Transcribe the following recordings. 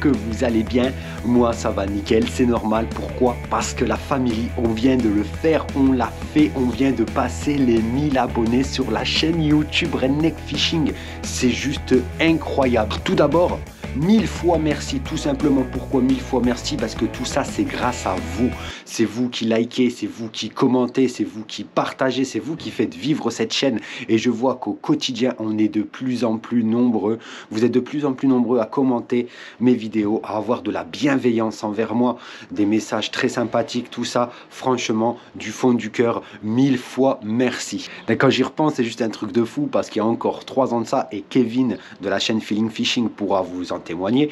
que vous allez bien. Moi ça va nickel, c'est normal. Pourquoi? Parce que la famille, on vient de le faire, on l'a fait, on vient de passer les 1000 abonnés sur la chaîne YouTube Redneck Fishing. C'est juste incroyable. Tout d'abord, 1000 fois merci, tout simplement. Pourquoi 1000 fois merci? Parce que tout ça c'est grâce à vous. C'est vous qui likez, c'est vous qui commentez, c'est vous qui partagez, c'est vous qui faites vivre cette chaîne. Et je vois qu'au quotidien on est de plus en plus nombreux. Vous êtes de plus en plus nombreux à commenter mes vidéos, à avoir de la bienveillance envers moi, des messages très sympathiques, tout ça. Franchement, du fond du cœur, 1000 fois merci. Et quand j'y repense, c'est juste un truc de fou parce qu'il y a encore 3 ans de ça, et Kevin de la chaîne Feeling Fishing pourra vous en témoigner.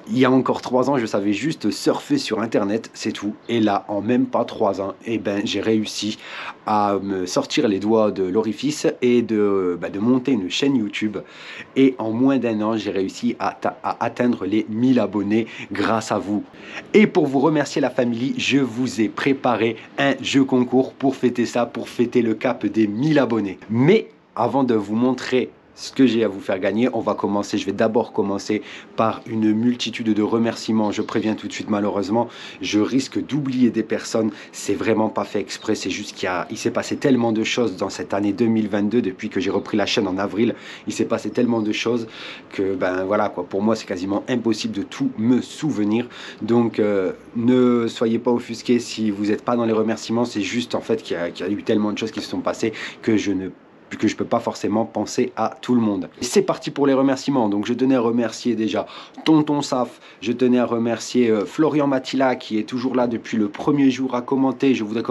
Il y a encore 3 ans, je savais juste surfer sur internet, c'est tout. Et là, en même pas 3 ans, eh ben, j'ai réussi à me sortir les doigts de l'orifice et de monter une chaîne YouTube. Et en moins d'1 an, j'ai réussi à atteindre les 1000 abonnés grâce à vous. Et pour vous remercier la famille, je vous ai préparé un jeu concours pour fêter ça, pour fêter le cap des 1000 abonnés. Mais avant de vous montrer ce que j'ai à vous faire gagner, on va commencer. Je vais d'abord commencer par une multitude de remerciements. Je préviens tout de suite, malheureusement, je risque d'oublier des personnes. C'est vraiment pas fait exprès. C'est juste qu'il s'est passé tellement de choses dans cette année 2022 depuis que j'ai repris la chaîne en avril. Il s'est passé tellement de choses que ben voilà quoi. Pour moi, c'est quasiment impossible de tout me souvenir. Donc ne soyez pas offusqués si vous n'êtes pas dans les remerciements. C'est juste en fait qu'il y a eu tellement de choses qui se sont passées que je peux pas forcément penser à tout le monde. C'est parti pour les remerciements. Donc je tenais à remercier déjà Tonton Saf, je tenais à remercier Florian Matila qui est toujours là depuis le premier jour à commenter. Je voudrais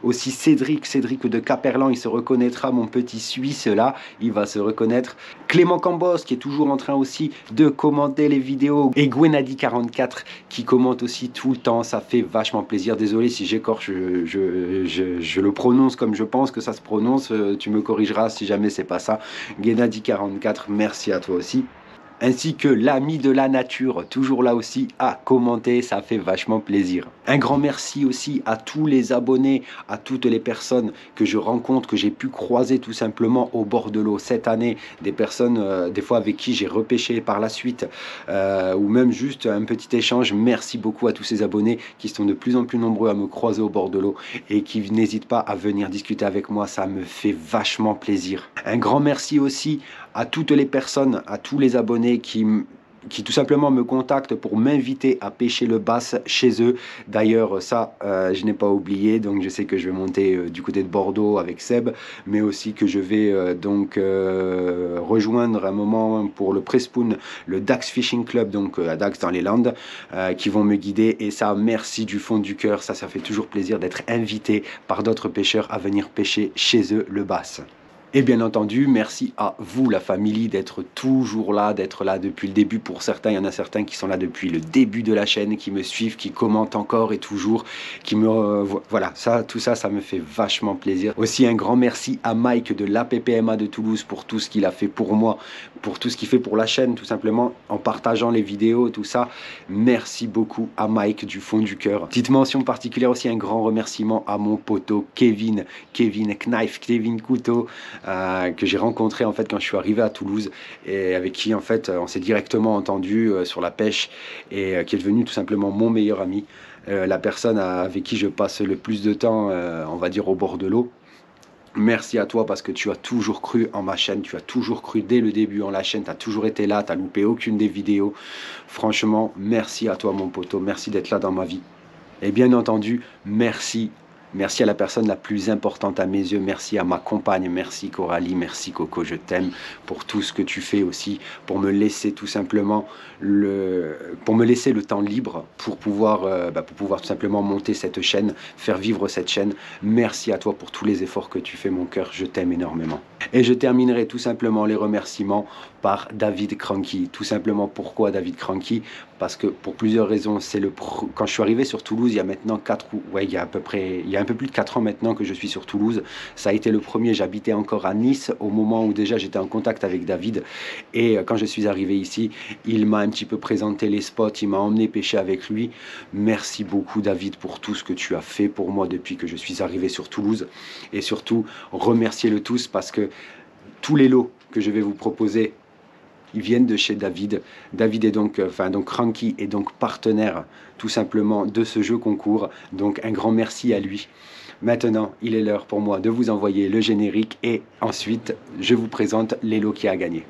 aussi Cédric de Caperlan, il se reconnaîtra, mon petit Suisse là, il va se reconnaître. Clément Cambos qui est toujours en train aussi de commenter les vidéos. Et Gwenadi44 qui commente aussi tout le temps, ça fait vachement plaisir. Désolé si j'écorche, je le prononce comme je pense que ça se prononce, tu me corrigeras si jamais c'est pas ça. Gennady44, merci à toi aussi. Ainsi que l'ami de la nature, toujours là aussi à commenter, ça fait vachement plaisir. Un grand merci aussi à tous les abonnés, à toutes les personnes que je rencontre, que j'ai pu croiser tout simplement au bord de l'eau cette année, des personnes des fois avec qui j'ai repêché par la suite, ou même juste un petit échange. Merci beaucoup à tous ces abonnés qui sont de plus en plus nombreux à me croiser au bord de l'eau et qui n'hésitent pas à venir discuter avec moi, ça me fait vachement plaisir. Un grand merci aussi à toutes les personnes, à tous les abonnés qui tout simplement me contactent pour m'inviter à pêcher le bass chez eux. D'ailleurs, ça, je n'ai pas oublié. Donc, je sais que je vais monter du côté de Bordeaux avec Seb, mais aussi que je vais rejoindre un moment pour le Prespoon, le Dax Fishing Club, donc à Dax dans les Landes, qui vont me guider. Et ça, merci du fond du cœur. Ça fait toujours plaisir d'être invité par d'autres pêcheurs à venir pêcher chez eux le bass. Et bien entendu, merci à vous, la famille, d'être toujours là, d'être là depuis le début. Pour certains, il y en a certains qui sont là depuis le début de la chaîne, qui me suivent, qui commentent encore et toujours, qui me... voilà, tout ça, ça me fait vachement plaisir. Aussi, un grand merci à Mike de l'APPMA de Toulouse pour tout ce qu'il a fait pour moi, pour tout ce qu'il fait pour la chaîne, tout simplement, en partageant les vidéos, tout ça. Merci beaucoup à Mike du fond du cœur. Petite mention particulière aussi, un grand remerciement à mon poteau Kevin Knife, Kevin Couteau, que j'ai rencontré en fait quand je suis arrivé à Toulouse et avec qui en fait on s'est directement entendu sur la pêche et qui est devenu tout simplement mon meilleur ami, la personne avec qui je passe le plus de temps on va dire au bord de l'eau. Merci à toi parce que tu as toujours cru en ma chaîne, tu as toujours cru dès le début en la chaîne, tu as toujours été là, tu n'as loupé aucune des vidéos. Franchement, merci à toi mon poteau, merci d'être là dans ma vie. Et bien entendu, merci à la personne la plus importante à mes yeux, merci à ma compagne, merci Coralie, merci Coco, je t'aime pour tout ce que tu fais aussi, pour me laisser tout simplement le temps libre pour pouvoir tout simplement monter cette chaîne, faire vivre cette chaîne. Merci à toi pour tous les efforts que tu fais mon cœur, je t'aime énormément. Et je terminerai tout simplement les remerciements par David Cranky. Tout simplement pourquoi David Cranky? Parce que pour plusieurs raisons, quand je suis arrivé sur Toulouse, il y a maintenant il y a un peu plus de 4 ans maintenant que je suis sur Toulouse. Ça a été le premier, j'habitais encore à Nice au moment où déjà j'étais en contact avec David. Et quand je suis arrivé ici, il m'a un petit peu présenté les spots, il m'a emmené pêcher avec lui. Merci beaucoup David pour tout ce que tu as fait pour moi depuis que je suis arrivé sur Toulouse. Et surtout, remerciez-le tous parce que tous les lots que je vais vous proposer Ils viennent de chez David. David est donc, donc Cranky est donc partenaire tout simplement de ce jeu concours. Donc un grand merci à lui. Maintenant, il est l'heure pour moi de vous envoyer le générique et ensuite, je vous présente les lots qui a gagné.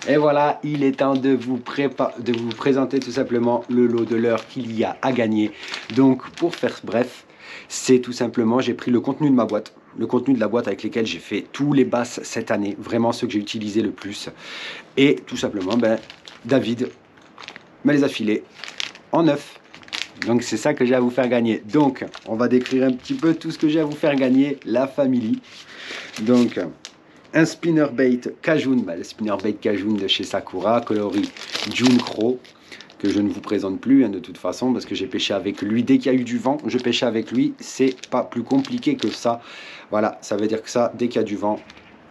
Et voilà, il est temps de vous présenter tout simplement le lot de l'heure qu'il y a à gagner. Donc, pour faire bref, c'est tout simplement, j'ai pris le contenu de ma boîte. Le contenu de la boîte avec lesquels j'ai fait tous les basses cette année. Vraiment ceux que j'ai utilisés le plus. Et tout simplement, David me les a filés en neuf. Donc, c'est ça que j'ai à vous faire gagner. Donc, on va décrire un petit peu tout ce que j'ai à vous faire gagner. La famille. Donc... un spinnerbait Cajun, le spinnerbait Cajun de chez Sakura, coloris June Crow, que je ne vous présente plus de toute façon, parce que j'ai pêché avec lui. Dès qu'il y a eu du vent, je pêchais avec lui. C'est pas plus compliqué que ça. Voilà, ça veut dire que ça, dès qu'il y a du vent,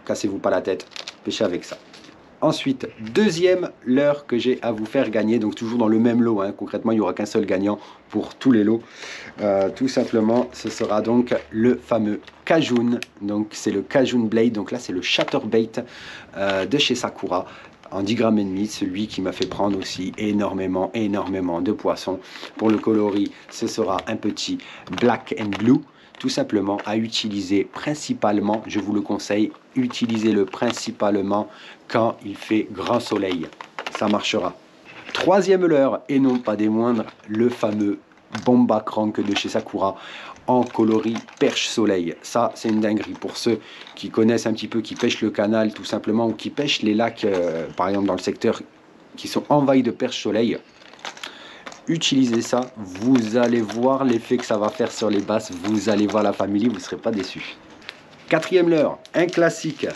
cassez-vous pas la tête, pêchez avec ça. Ensuite, deuxième leurre que j'ai à vous faire gagner, donc toujours dans le même lot, concrètement il n'y aura qu'un seul gagnant pour tous les lots. Tout simplement, ce sera donc le fameux Cajun, donc c'est le Cajun Blade, donc là c'est le Chatterbait de chez Sakura, en 10 grammes et demi, celui qui m'a fait prendre aussi énormément de poissons. Pour le coloris, ce sera un petit Black and Blue. Tout simplement à utiliser principalement, je vous le conseille, utilisez-le principalement quand il fait grand soleil. Ça marchera. Troisième leurre, et non pas des moindres, le fameux Bomba Crank de chez Sakura en coloris perche soleil. Ça, c'est une dinguerie pour ceux qui connaissent un petit peu, qui pêchent le canal tout simplement, ou qui pêchent les lacs, par exemple dans le secteur, qui sont envahis de perche soleil. Utilisez ça, vous allez voir l'effet que ça va faire sur les basses, vous allez voir la famille, vous ne serez pas déçus. Quatrième leurre, un classique,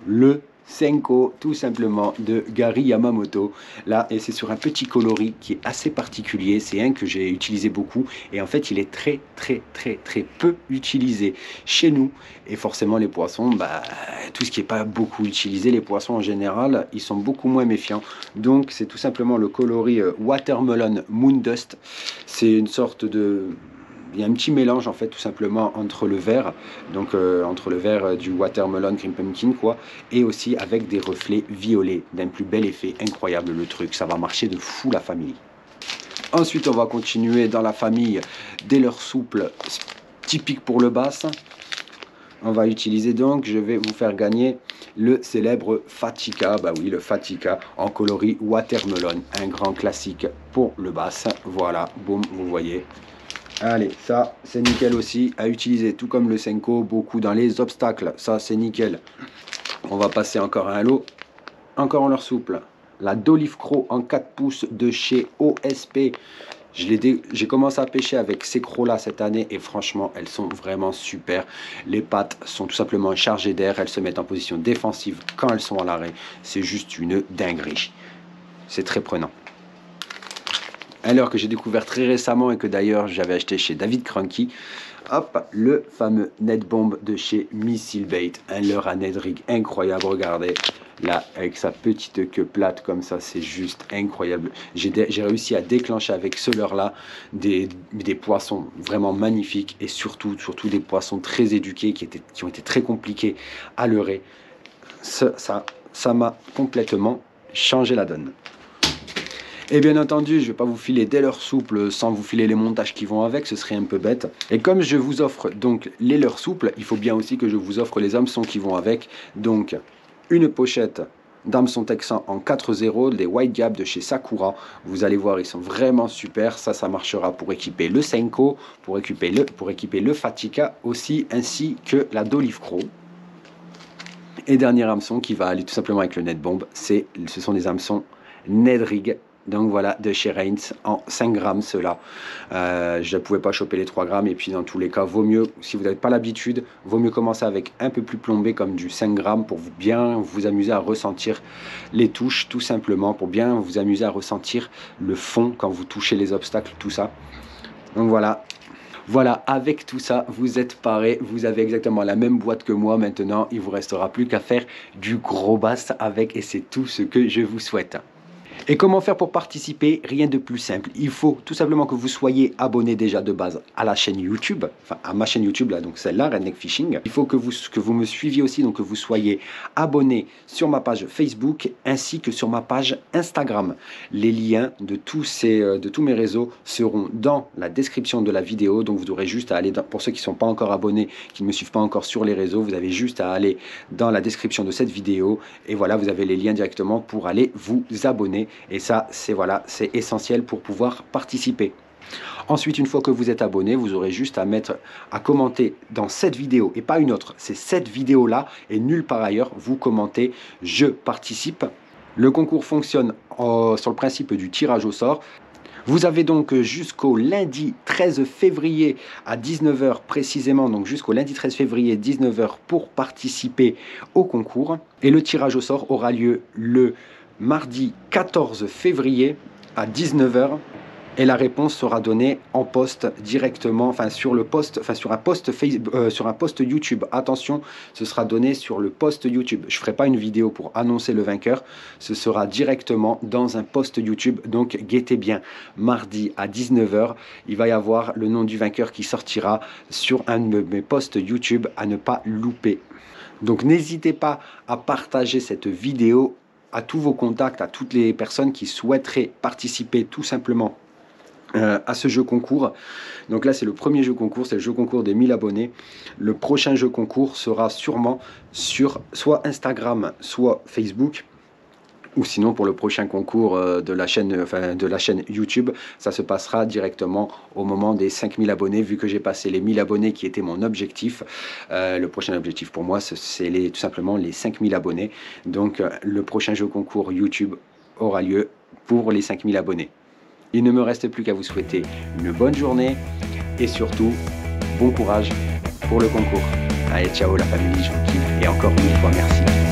le Senko, tout simplement, de Gary Yamamoto. Là, et c'est sur un petit coloris qui est assez particulier, c'est un que j'ai utilisé beaucoup, et en fait, il est très peu utilisé chez nous. Et forcément, les poissons, tout ce qui n'est pas beaucoup utilisé, les poissons en général, ils sont beaucoup moins méfiants. Donc, c'est tout simplement le coloris Watermelon Moondust. C'est une sorte de... il y a un petit mélange en fait tout simplement entre le vert, donc entre le vert du Watermelon Cream Pumpkin quoi, et aussi avec des reflets violets, d'un plus bel effet, incroyable le truc, ça va marcher de fou la famille. Ensuite on va continuer dans la famille des leurres souples, typiques pour le bass. On va utiliser donc, je vais vous faire gagner le célèbre Fatica, oui le Fatica en coloris Watermelon, un grand classique pour le bass, voilà, boum, vous voyez. Allez, ça c'est nickel aussi à utiliser, tout comme le Senko, beaucoup dans les obstacles, ça c'est nickel. On va passer encore à un lot, encore en leurre souple, la D'Olive Crow en 4 pouces de chez OSP. J'ai commencé à pêcher avec ces crocs là cette année et franchement elles sont vraiment super. Les pattes sont tout simplement chargées d'air, elles se mettent en position défensive quand elles sont à l'arrêt, c'est juste une dinguerie, c'est très prenant. Un leurre que j'ai découvert très récemment et que d'ailleurs j'avais acheté chez David Cranky. Hop, le fameux Net Bomb de chez Missile Bait. Un leurre à Ned Rig incroyable, regardez. Là, avec sa petite queue plate comme ça, c'est juste incroyable. J'ai réussi à déclencher avec ce leurre-là des poissons vraiment magnifiques et surtout des poissons très éduqués qui ont été très compliqués à leurrer. Ça m'a complètement changé la donne. Et bien entendu, je ne vais pas vous filer des leurres souples sans vous filer les montages qui vont avec, ce serait un peu bête. Et comme je vous offre donc les leurres souples, il faut bien aussi que je vous offre les hameçons qui vont avec. Donc, une pochette d'hameçons texans en 4-0, des White Gap de chez Sakura. Vous allez voir, ils sont vraiment super. Ça marchera pour équiper le Senko, pour équiper le Fatica aussi, ainsi que la D'Olive Crow. Et dernier hameçon qui va aller tout simplement avec le Net Bomb, ce sont des hameçons Ned Rig. Donc voilà, de chez Rains en 5 grammes ceux-là. Je ne pouvais pas choper les 3 grammes et puis dans tous les cas, vaut mieux, si vous n'avez pas l'habitude, vaut mieux commencer avec un peu plus plombé comme du 5 grammes pour bien vous amuser à ressentir les touches, tout simplement, pour bien vous amuser à ressentir le fond quand vous touchez les obstacles, tout ça. Donc voilà. Voilà, avec tout ça, vous êtes parés, vous avez exactement la même boîte que moi maintenant. Il ne vous restera plus qu'à faire du gros bass avec et c'est tout ce que je vous souhaite. Et comment faire pour participer? Rien de plus simple. Il faut tout simplement que vous soyez abonné déjà de base à la chaîne YouTube, enfin à ma chaîne YouTube là, donc celle-là, Redneck Fishing. Il faut que vous me suiviez aussi, donc que vous soyez abonné sur ma page Facebook ainsi que sur ma page Instagram. Les liens de tous mes réseaux seront dans la description de la vidéo, donc vous aurez juste à aller, pour ceux qui ne sont pas encore abonnés, qui ne me suivent pas encore sur les réseaux, vous avez juste à aller dans la description de cette vidéo et voilà, vous avez les liens directement pour aller vous abonner. Et ça, c'est essentiel pour pouvoir participer. Ensuite, une fois que vous êtes abonné, vous aurez juste à commenter dans cette vidéo et pas une autre. C'est cette vidéo-là et nulle part ailleurs. Vous commentez « Je participe ». Le concours fonctionne sur le principe du tirage au sort. Vous avez donc jusqu'au lundi 13 février à 19 h précisément, donc jusqu'au lundi 13 février 19 h pour participer au concours. Et le tirage au sort aura lieu le mardi 14 février à 19 h et la réponse sera donnée en post directement, sur un post YouTube. Attention, ce sera donné sur le post YouTube. Je ne ferai pas une vidéo pour annoncer le vainqueur, ce sera directement dans un post YouTube. Donc guettez bien, mardi à 19 h, il va y avoir le nom du vainqueur qui sortira sur un de mes posts YouTube à ne pas louper. Donc n'hésitez pas à partager cette vidéo à tous vos contacts, à toutes les personnes qui souhaiteraient participer tout simplement à ce jeu concours. Donc là c'est le premier jeu concours, c'est le jeu concours des 1000 abonnés. Le prochain jeu concours sera sûrement sur soit Instagram, soit Facebook. Ou sinon pour le prochain concours de la chaîne YouTube, ça se passera directement au moment des 5000 abonnés, vu que j'ai passé les 1000 abonnés qui était mon objectif. Le prochain objectif pour moi, c'est tout simplement les 5000 abonnés. Donc le prochain jeu concours YouTube aura lieu pour les 5000 abonnés. Il ne me reste plus qu'à vous souhaiter une bonne journée et surtout, bon courage pour le concours. Allez, ciao la famille, je vous kiffe et encore une fois merci.